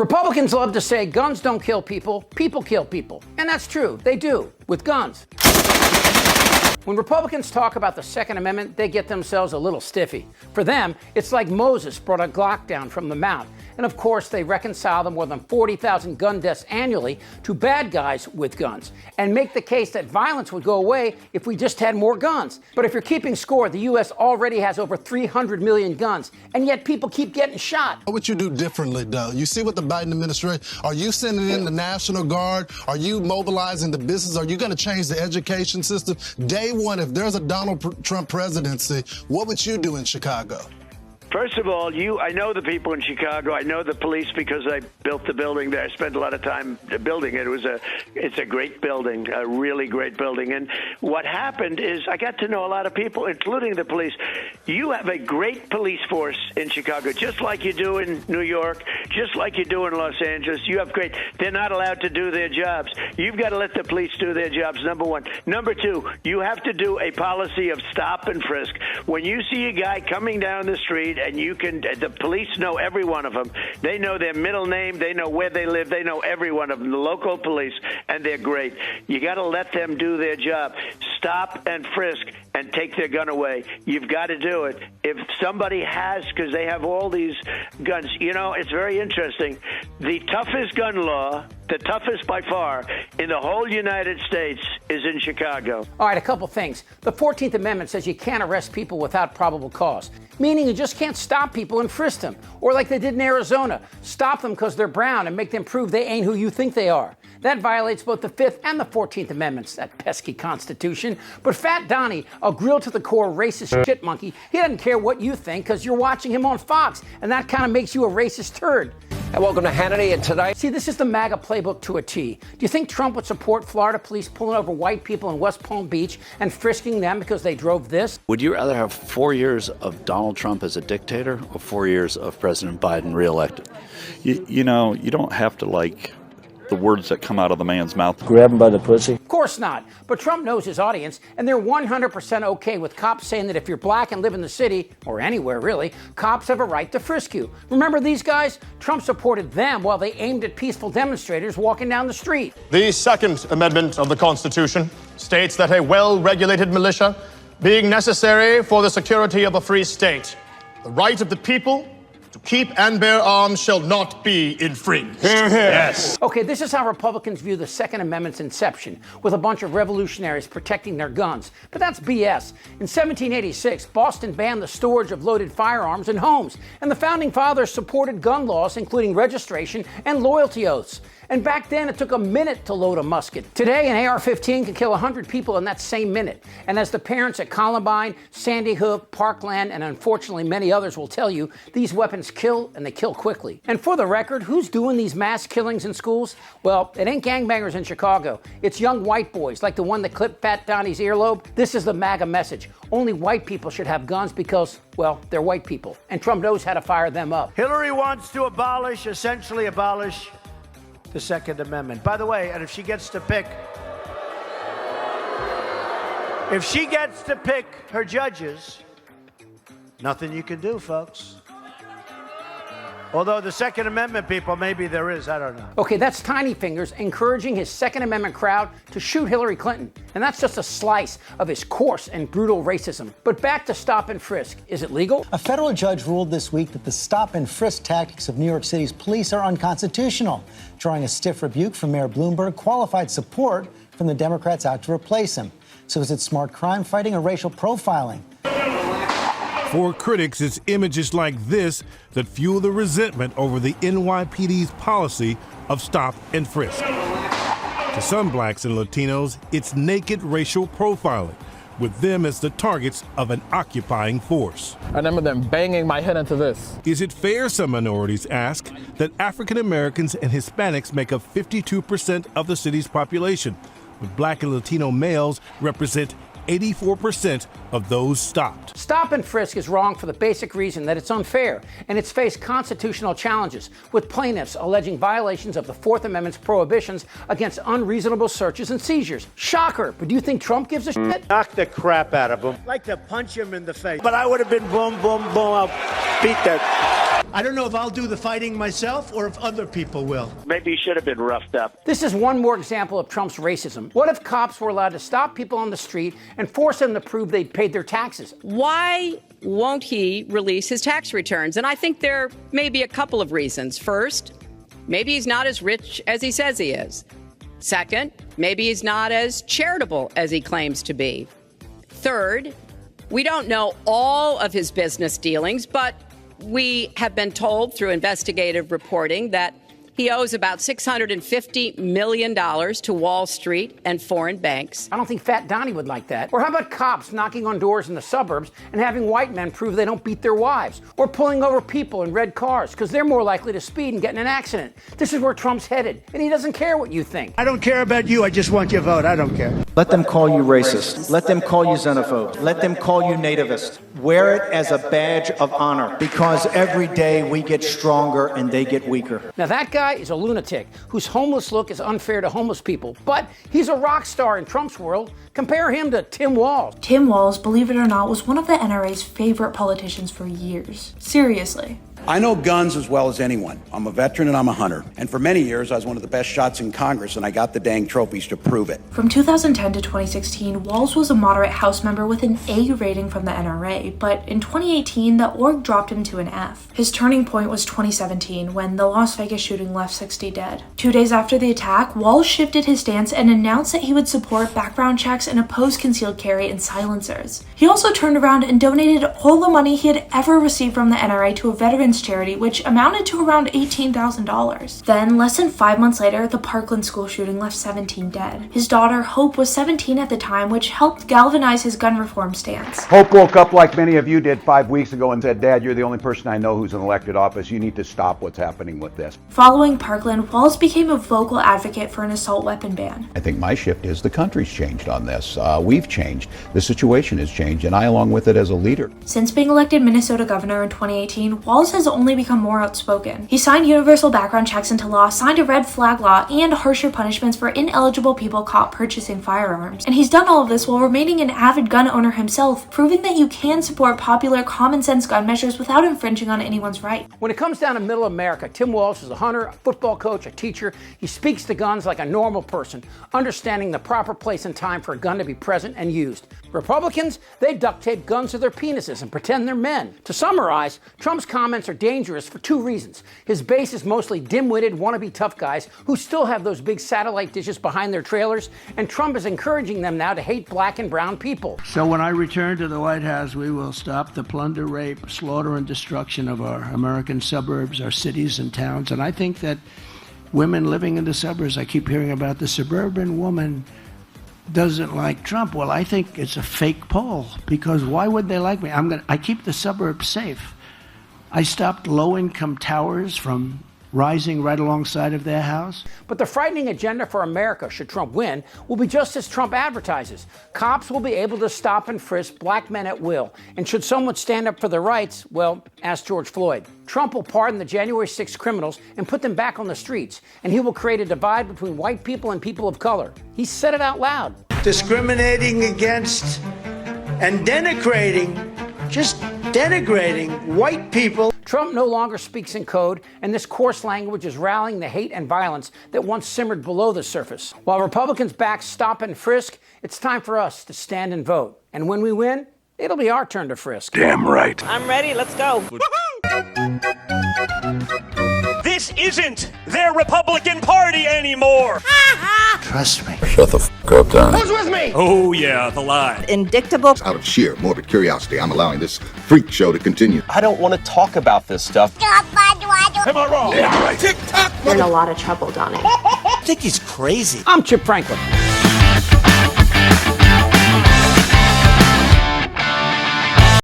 Republicans love to say guns don't kill people, people kill people. And that's true, they do, with guns. When Republicans talk about the Second Amendment, they get themselves a little stiffy. For them, it's like Moses brought a Glock down from the mount. And of course, they reconcile the more than 40,000 gun deaths annually to bad guys with guns and make the case that violence would go away if we just had more guns. But if you're keeping score, the U.S. already has over 300 million guns, and yet people keep getting shot. What would you do differently, though? You see what the Biden administration, are you sending in the National Guard? Are you mobilizing the business? Are you going to change the education system? Day one, if there's a Donald Trump presidency, what would you do in Chicago? First of all, I know the people in Chicago. I know the police because I built the building there. I spent a lot of time building it. It's a great building, a really great building. And what happened is I got to know a lot of people, including the police. You have a great police force in Chicago, just like you do in New York, just like you do in Los Angeles. You have great. They're not allowed to do their jobs. You've got to let the police do their jobs, number one. Number two, you have to do a policy of stop and frisk. When you see a guy coming down the street, and the police know every one of them. They know their middle name. They know where they live. They know every one of them, the local police, and they're great. You got to let them do their job. Stop and frisk and take their gun away. You've got to do it. If somebody has, because they have all these guns, it's very interesting. The toughest gun law, the toughest by far, in the whole United States is in Chicago. All right, a couple things. The 14th Amendment says you can't arrest people without probable cause, meaning you just can't stop people and frisk them. Or like they did in Arizona, stop them because they're brown and make them prove they ain't who you think they are. That violates both the 5th and the 14th Amendments, that pesky Constitution. But Fat Donnie, a grilled-to-the-core racist shit monkey, he doesn't care what you think because you're watching him on Fox, and that kind of makes you a racist turd. And welcome to Hannity, and tonight... See, this is the MAGA playbook to a T. Do you think Trump would support Florida police pulling over white people in West Palm Beach and frisking them because they drove this? Would you rather have 4 years of Donald Trump as a dictator or 4 years of President Biden reelected? You don't have to like the words that come out of the man's mouth. Grab him by the pussy? Of course not. But Trump knows his audience, and they're 100% okay with cops saying that if you're black and live in the city, or anywhere really, cops have a right to frisk you. Remember these guys? Trump supported them while they aimed at peaceful demonstrators walking down the street. The Second Amendment of the Constitution states that a well-regulated militia, being necessary for the security of a free state, the right of the people to keep and bear arms shall not be infringed. Hear, hear. Yes. Okay, this is how Republicans view the Second Amendment's inception, with a bunch of revolutionaries protecting their guns. But that's BS. In 1786, Boston banned the storage of loaded firearms in homes, and the Founding Fathers supported gun laws, including registration and loyalty oaths. And back then, it took a minute to load a musket. Today, an AR-15 can kill 100 people in that same minute. And as the parents at Columbine, Sandy Hook, Parkland, and unfortunately many others will tell you, these weapons kill, and they kill quickly. And for the record, who's doing these mass killings in schools? Well, it ain't gangbangers in Chicago. It's young white boys, like the one that clipped Fat Donnie's earlobe. This is the MAGA message. Only white people should have guns because, well, they're white people. And Trump knows how to fire them up. Hillary wants to essentially abolish the Second Amendment. By the way, and if she gets to pick her judges, nothing you can do, folks. Although the Second Amendment people, maybe there is, I don't know. Okay, that's Tiny Fingers encouraging his Second Amendment crowd to shoot Hillary Clinton. And that's just a slice of his coarse and brutal racism. But back to stop and frisk. Is it legal? A federal judge ruled this week that the stop and frisk tactics of New York City's police are unconstitutional, drawing a stiff rebuke from Mayor Bloomberg, qualified support from the Democrats out to replace him. So is it smart crime fighting or racial profiling? For critics, it's images like this that fuel the resentment over the NYPD's policy of stop and frisk. To some blacks and Latinos, it's naked racial profiling, with them as the targets of an occupying force. I remember them banging my head into this. Is it fair, some minorities ask, that African Americans and Hispanics make up 52% of the city's population, but black and Latino males represent 84% of those stopped. Stop and frisk is wrong for the basic reason that it's unfair, and it's faced constitutional challenges, with plaintiffs alleging violations of the Fourth Amendment's prohibitions against unreasonable searches and seizures. Shocker, but do you think Trump gives a shit? Knock the crap out of him. I'd like to punch him in the face. But I would have been boom, boom, boom. I'll beat that I don't know if I'll do the fighting myself or if other people will. Maybe he should have been roughed up. This is one more example of Trump's racism. What if cops were allowed to stop people on the street and force them to prove they'd paid their taxes? Why won't he release his tax returns? And I think there may be a couple of reasons. First, maybe he's not as rich as he says he is. Second, maybe he's not as charitable as he claims to be. Third, we don't know all of his business dealings, but we have been told through investigative reporting that he owes about $650 million to Wall Street and foreign banks. I don't think Fat Donnie would like that. Or how about cops knocking on doors in the suburbs and having white men prove they don't beat their wives? Or pulling over people in red cars because they're more likely to speed and get in an accident. This is where Trump's headed, and he doesn't care what you think. I don't care about you. I just want your vote. I don't care. Let them call you racist. Let them call you xenophobe. Let them call you nativist. Wear it as a badge of honor, because every day we get stronger and they get weaker. Now that guy is a lunatic whose homeless look is unfair to homeless people, but he's a rock star in Trump's world. Compare him to Tim Walz. Tim Walz, believe it or not, was one of the NRA's favorite politicians for years. Seriously. I know guns as well as anyone. I'm a veteran and I'm a hunter. And for many years, I was one of the best shots in Congress, and I got the dang trophies to prove it. From 2010 to 2016, Walz was a moderate House member with an A rating from the NRA, but in 2018, the org dropped him to an F. His turning point was 2017, when the Las Vegas shooting left 60 dead. 2 days after the attack, Walz shifted his stance and announced that he would support background checks and oppose concealed carry and silencers. He also turned around and donated all the money he had ever received from the NRA to a veterans charity, which amounted to around $18,000. Then, less than 5 months later, the Parkland school shooting left 17 dead. His daughter, Hope, was 17 at the time, which helped galvanize his gun reform stance. Hope woke up like many of you did 5 weeks ago and said, "Dad, you're the only person I know who's in elected office. You need to stop what's happening with this." Following Parkland, Walz became a vocal advocate for an assault weapon ban. I think my shift is the country's changed on this. We've changed. The situation has changed, and I along with it as a leader. Since being elected Minnesota governor in 2018, Walz has only become more outspoken. He signed universal background checks into law, signed a red flag law, and harsher punishments for ineligible people caught purchasing firearms. And he's done all of this while remaining an avid gun owner himself, proving that you can support popular, common-sense gun measures without infringing on anyone's right. When it comes down to middle America, Tim Walz is a hunter, a football coach, a teacher. He speaks to guns like a normal person, understanding the proper place and time for a gun to be present and used. Republicans, they duct tape guns to their penises and pretend they're men. To summarize, Trump's comments are dangerous for two reasons. His base is mostly dim-witted, wannabe tough guys who still have those big satellite dishes behind their trailers, and Trump is encouraging them now to hate black and brown people. So when I return to the White House, we will stop the plunder, rape, slaughter, and destruction of our American suburbs, our cities and towns. And I think that women living in the suburbs, I keep hearing about the suburban woman doesn't like Trump. Well, I think it's a fake poll, because why would they like me? I keep the suburbs safe. I stopped low-income towers from rising right alongside of their house. But the frightening agenda for America, should Trump win, will be just as Trump advertises. Cops will be able to stop and frisk black men at will. And should someone stand up for their rights, well, ask George Floyd. Trump will pardon the January 6th criminals and put them back on the streets. And he will create a divide between white people and people of color. He said it out loud. Discriminating against and denigrating, just denigrating white people. Trump no longer speaks in code, and this coarse language is rallying the hate and violence that once simmered below the surface. While Republicans back stop and frisk, it's time for us to stand and vote. And when we win, it'll be our turn to frisk. Damn right. I'm ready. Let's go. This isn't their Republican Party anymore. Trust me. Shut the fuck up, Donnie. Who's with me? Oh, yeah, the lie. Indictable. Out of sheer morbid curiosity, I'm allowing this freak show to continue. I don't want to talk about this stuff. Am I wrong? Damn right. You're in a lot of trouble, Donnie. I think he's crazy. I'm Chip Franklin.